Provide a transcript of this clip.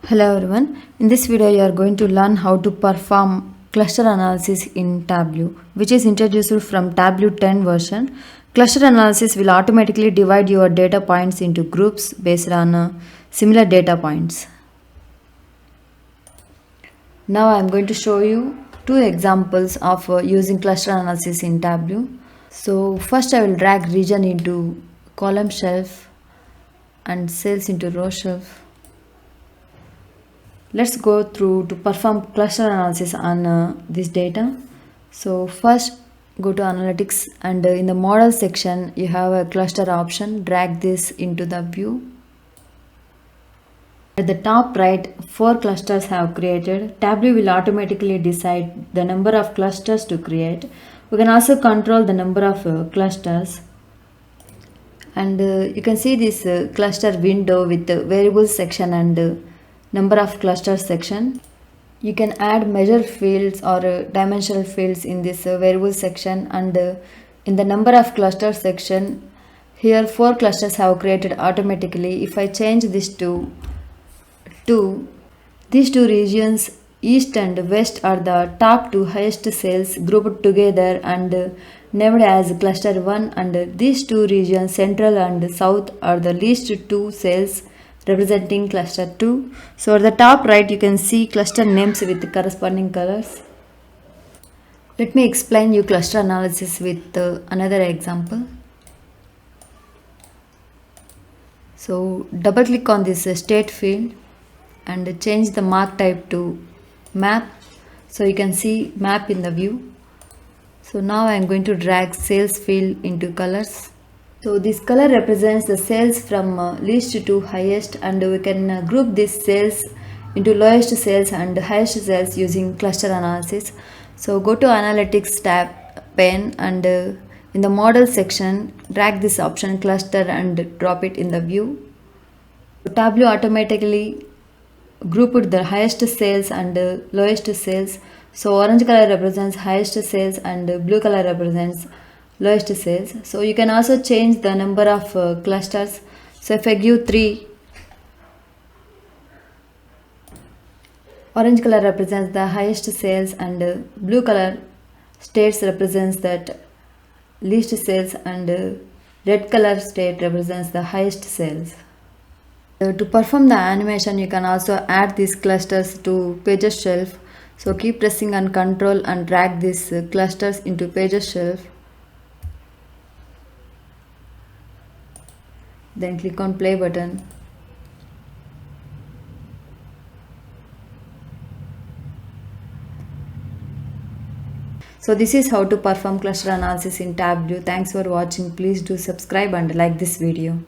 Hello everyone. In this video you are going to learn how to perform cluster analysis in Tableau, which is introduced from Tableau 10 version. Cluster analysis will automatically divide your data points into groups based on similar data points. Now I am going to show you two examples of using cluster analysis in Tableau. So first I will drag region into column shelf and cells into row shelf. Let's go through to perform cluster analysis on this data. So first go to analytics and in the model section you have a cluster option. Drag this into the view. At the top right, 4 clusters have created. Tableau will automatically decide the number of clusters to create. We can also control the number of clusters. And you can see this cluster window with the variables section and number of clusters section. You can add measure fields or dimensional fields in this variable section, and in the number of clusters section, here 4 clusters have created automatically. If I change this to 2, these two regions east and west are the top 2 highest cells grouped together and named as cluster 1, and these two regions central and south are the least 2 cells representing cluster 2. So at the top right you can see cluster names with corresponding colors. Let me explain you cluster analysis with another example. So double click on this state field and change the mark type to map, so you can see map in the view. So now I am going to drag sales field into colors. So this color represents the cells from least to highest, and we can group these cells into lowest cells and highest cells using cluster analysis. So go to analytics tab pane and in the model section drag this option cluster and drop it in the view. Tableau automatically grouped the highest cells and lowest cells. So orange color represents highest cells and blue color represents lowest cells. So you can also change the number of clusters. So if I give 3, orange color represents the highest cells and blue color states represents that least cells, and red color state represents the highest cells. To perform the animation you can also add these clusters to pages shelf. So keep pressing on Ctrl and drag these clusters into pages shelf. Then click on play button. So this is how to perform cluster analysis in Tableau. Thanks for watching. Please do subscribe and like this video.